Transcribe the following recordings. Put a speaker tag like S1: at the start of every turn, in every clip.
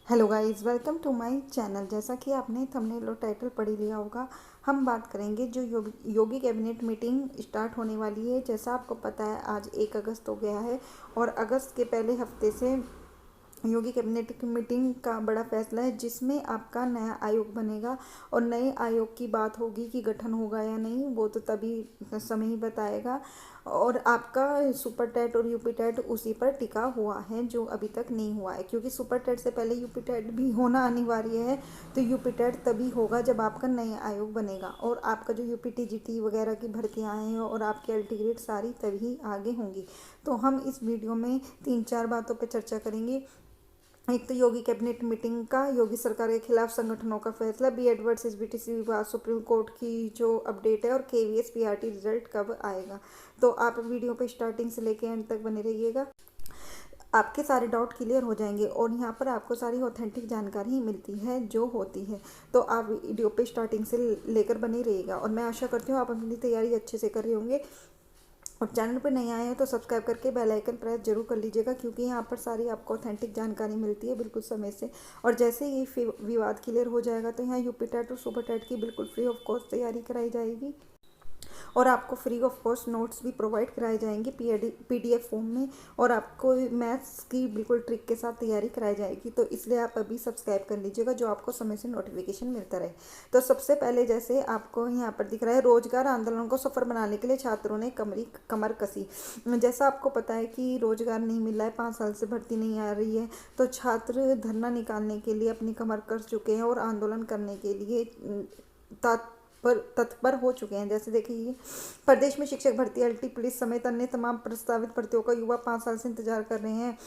S1: Hello guys, welcome to my channel. जैसा कि आपने थंबनेल और टाइटल पढ़ ही लिया होगा, हम बात करेंगे जो योगी कैबिनेट मीटिंग स्टार्ट होने वाली है। जैसा आपको पता है, आज 1 अगस्त हो गया है और अगस्त के पहले हफ्ते से योगी कैबिनेट की मीटिंग का बड़ा फैसला है, जिसमें आपका नया आयोग बनेगा और नए आयोग की बात होगी कि गठन होगा या नहीं, वो तो तभी समय ही बताएगा। और आपका सुपर टेट और यूपी टेट उसी पर टिका हुआ है, जो अभी तक नहीं हुआ है, क्योंकि सुपर टेट से पहले यूपी टेट भी होना अनिवार्य है। तो यूपी टेट तभी होगा जब आपका नया आयोग बनेगा और आपका जो यूपी टीजीटी वगैरह की भर्तियां हैं और आपके अल्टीग्रेड सारी तभी आगे होंगी। तो हम इस वीडियो में 3-4 बातों पर चर्चा करेंगे। एक तो योगी कैबिनेट मीटिंग का योगी सरकार के खिलाफ संगठनों का फैसला, बीएड वर्सेस बीटीसी विवाद, सुप्रीम कोर्ट की जो अपडेट है और केवीएस पीआरटी रिजल्ट कब आएगा। तो आप वीडियो पे स्टार्टिंग से लेके एंड तक बने रहिएगा, आपके सारे डाउट क्लियर हो जाएंगे और यहाँ पर आपको सारी ऑथेंटिक जानकारी मिलती है जो होती है। तो आप वीडियो पे स्टार्टिंग से लेकर बने रहिएगा और मैं आशा करती हूँ आप अपनी तैयारी अच्छे से कर रहे होंगे। और चैनल पर नए आए हैं तो सब्सक्राइब करके बेल आइकन प्रेस जरूर कर लीजिएगा, क्योंकि यहाँ पर सारी आपको ऑथेंटिक जानकारी मिलती है बिल्कुल समय से। और जैसे ही विवाद क्लियर हो जाएगा तो यहाँ यूपी टेट और सुपर टेट की बिल्कुल फ्री ऑफ कॉस्ट तैयारी कराई जाएगी और आपको फ्री ऑफ कॉस्ट नोट्स भी प्रोवाइड कराए जाएंगे पीडीएफ फॉर्म में, और आपको मैथ्स की बिल्कुल ट्रिक के साथ तैयारी कराई जाएगी। तो इसलिए आप अभी सब्सक्राइब कर लीजिएगा, जो आपको समय से नोटिफिकेशन मिलता रहे। तो सबसे पहले जैसे आपको यहाँ पर दिख रहा है, रोजगार आंदोलन को सफल बनाने के लिए छात्रों ने कमर कसी। जैसा आपको पता है कि रोजगार नहीं मिल रहा है, 5 साल से भर्ती नहीं आ रही है, तो छात्र धरना निकालने के लिए अपनी कमर कस चुके हैं और आंदोलन करने के लिए तत्पर हो चुके हैं। जैसे देखिए, प्रदेश में शिक्षक भर्ती, अल्टी पुलिस समेत अन्य तमाम प्रस्तावित भर्तियों का युवा 5 साल से इंतजार कर रहे हैं।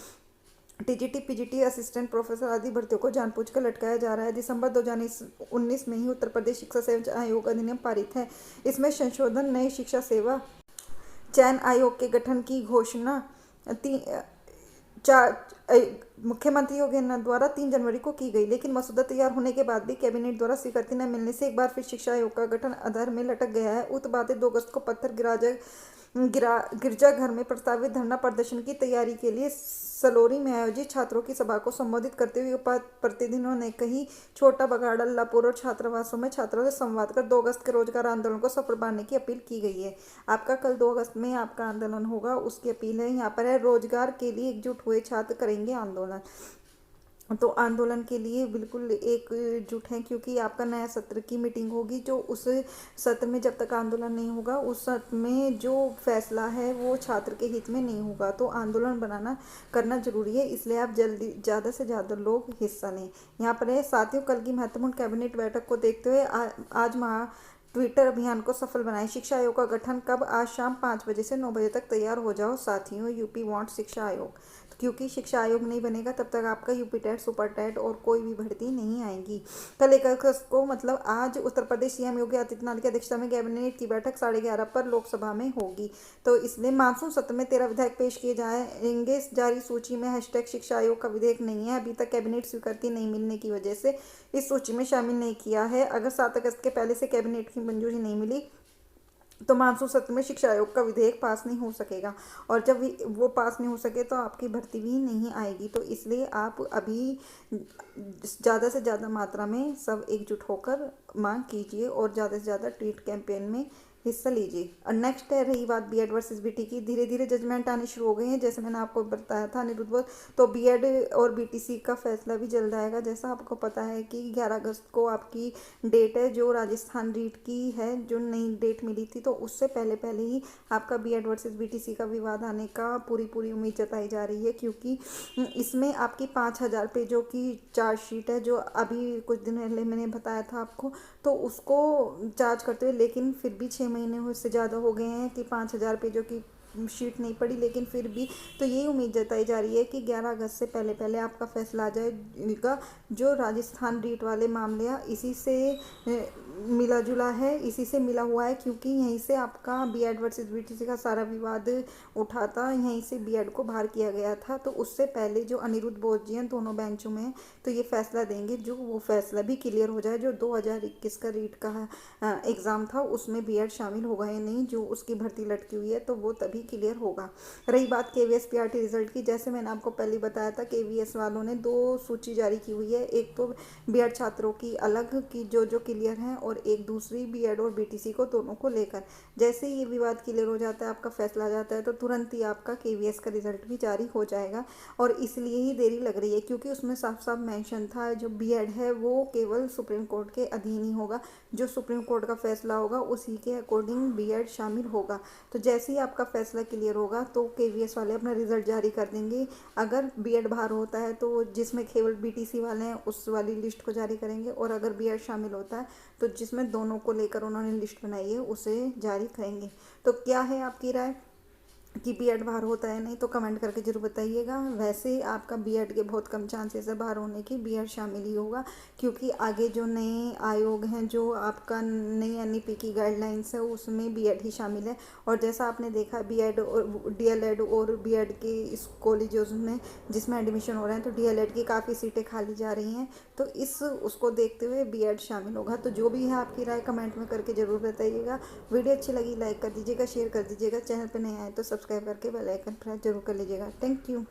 S1: टीजीटी, पीजीटी, असिस्टेंट प्रोफेसर आदि भर्तियों को जानबूझकर लटकाया जा रहा है। दिसंबर 2019 में ही उत्तर प्रदेश शिक्षा सेवा आयोग अधिनियम पारित है। इसमें संशोधन नई शिक्षा सेवा चयन आयोग के गठन की घोषणा मुख्यमंत्री योगी आदित्यनाथ द्वारा 3 जनवरी को की गई, लेकिन मसौदा तैयार होने के बाद भी कैबिनेट द्वारा स्वीकृति न मिलने से एक बार फिर शिक्षा आयोग का गठन अधर में लटक गया है। उत बातें 2 अगस्त को पत्थर गिरजाघर में प्रस्तावित धरना प्रदर्शन की तैयारी के लिए सलोरी में आयोजित छात्रों की सभा को संबोधित करते हुए प्रतिनिधियों ने कही, छोटा बगाड़ा, लापुर और छात्रावासों में छात्रों से संवाद कर 2 अगस्त के रोजगार आंदोलन को सफल बनाने की अपील की गई है। आपका कल 2 अगस्त में आपका आंदोलन होगा, उसकी अपील है। यहाँ पर है, रोजगार के लिए एकजुट हुए छात्र करेंगे आंदोलन। तो आंदोलन के लिए बिल्कुल एकजुट हैं, क्योंकि आपका नया सत्र की मीटिंग होगी, जो उस सत्र में जब तक आंदोलन नहीं होगा, उस सत्र में जो फैसला है वो छात्र के हित में नहीं होगा। तो आंदोलन करना जरूरी है, इसलिए आप जल्दी ज़्यादा से ज़्यादा लोग हिस्सा लें। यहाँ पर है, साथियों, कल की महत्वपूर्ण कैबिनेट बैठक को देखते हुए आज ट्विटर अभियान को सफल बनाएं। शिक्षा आयोग का गठन कब? आज शाम 5 बजे से 9 बजे तक तैयार हो जाओ साथियों। यूपी वांट शिक्षा आयोग, क्योंकि शिक्षा आयोग नहीं बनेगा तब तक आपका यूपी टेट, सुपर टेट और कोई भी भर्ती नहीं आएगी। कल 1 अगस्त को मतलब आज उत्तर प्रदेश सीएम योगी आदित्यनाथ की अध्यक्षता में कैबिनेट की बैठक 11:30 पर लोकसभा में होगी। तो इसलिए मानसून सत्र में 13 विधेयक पेश किए जाएंगे। जारी सूची में हैशटैग शिक्षा आयोग का विधेयक नहीं है, अभी तक कैबिनेट स्वीकृति नहीं मिलने की वजह से इस सूची में शामिल नहीं किया है। अगर 7 अगस्त के पहले से कैबिनेट की मंजूरी नहीं मिली तो मानसून सत्र में शिक्षा आयोग का विधेयक पास नहीं हो सकेगा, और जब वो पास नहीं हो सके तो आपकी भर्ती भी नहीं आएगी। तो इसलिए आप अभी ज़्यादा से ज़्यादा मात्रा में सब एकजुट होकर मांग कीजिए और ज़्यादा से ज़्यादा ट्वीट कैंपेन में हिस्सा लीजिए। और नेक्स्ट है, रही बात बीएड वर्सेस बीटी की, धीरे धीरे जजमेंट आने शुरू हो गए हैं, जैसे मैंने आपको बताया था अनिरुद्ध। तो बीएड और बीटीसी का फैसला भी जल्द आएगा। जैसा आपको पता है कि 11 अगस्त को आपकी डेट है, जो राजस्थान रीट की है, जो नई डेट मिली थी, तो उससे पहले पहले ही आपका बीएड वर्सेस बीटीसी का विवाद आने का पूरी उम्मीद जताई जा रही है, क्योंकि इसमें आपकी 5000 पेजों की चार्जशीट है, जो अभी कुछ दिन पहले मैंने बताया था आपको। तो उसको चार्ज करते हुए, लेकिन फिर भी 6 महीने से ज़्यादा हो गए हैं कि 5000 पेजों की शीट नहीं पड़ी, लेकिन फिर भी तो यही उम्मीद जताई जा रही है कि 11 अगस्त से पहले पहले आपका फैसला आ जाएगा। जो राजस्थान रीट वाले मामले हैं, इसी से मिला जुला है, इसी से मिला हुआ है, क्योंकि यहीं से आपका बीएड वर्सेस बीटीसी का सारा विवाद उठा था, यहीं से बीएड को बाहर किया गया था। तो उससे पहले जो अनिरुद्ध बोस जी हैं दोनों बेंचों में, तो ये फैसला देंगे, जो वो फैसला भी क्लियर हो जाए जो 2021 का रीट का एग्ज़ाम था उसमें बीएड शामिल होगा या नहीं, जो उसकी भर्ती लटकी हुई है तो वो तभी क्लियर होगा। रही बात केवीएस पीआरटी रिजल्ट की, जैसे मैंने आपको पहले बताया था, केवीएस वालों ने 2 सूची जारी की हुई है, एक तो बीएड छात्रों की अलग की जो क्लियर हैं, और एक दूसरी बीएड और बीटीसी को दोनों को लेकर। जैसे ही ये विवाद क्लियर हो जाता है, आपका फैसला आ जाता है, तो तुरंत ही आपका केवीएस का रिजल्ट भी जारी हो जाएगा। और इसलिए ही देरी लग रही है, क्योंकि उसमें साफ साफ मेंशन था जो बीएड है वो केवल सुप्रीम कोर्ट के अधीन ही होगा, जो सुप्रीम कोर्ट का फैसला होगा उसी के अकॉर्डिंग बीएड शामिल होगा। तो जैसे ही आपका फैसला क्लियर होगा तो केवीएस वाले अपना रिजल्ट जारी कर देंगे। अगर बीएड बाहर होता है तो जिसमें केवल बीटीसी वाले हैं उस वाली लिस्ट को जारी करेंगे, और अगर बीएड शामिल होता है तो जिसमें दोनों को लेकर उन्होंने लिस्ट बनाई है उसे जारी करेंगे। तो क्या है आपकी राय कि बीएड बाहर होता है नहीं, तो कमेंट करके जरूर बताइएगा। वैसे आपका बीएड के बहुत कम चांसेस है बाहर होने की, बीएड शामिल ही होगा, क्योंकि आगे जो नए आयोग हैं, जो आपका नई एनईपी की गाइडलाइंस है उसमें बीएड ही शामिल है। और जैसा आपने देखा बीएड और डीएलएड और बीएड के इस कॉलेजों में जिसमें एडमिशन हो रहे हैं, तो डीएलएड की काफ़ी सीटें खाली जा रही हैं, तो इस उसको देखते हुए बीएड शामिल होगा। तो जो भी है आपकी राय कमेंट में करके ज़रूर बताइएगा। वीडियो अच्छी लगी लाइक कर दीजिएगा, शेयर कर दीजिएगा, चैनल पर नए आए तो सब्सक्राइब करके बेल आइकन प्रेस जरूर कर लीजिएगा। Thank you.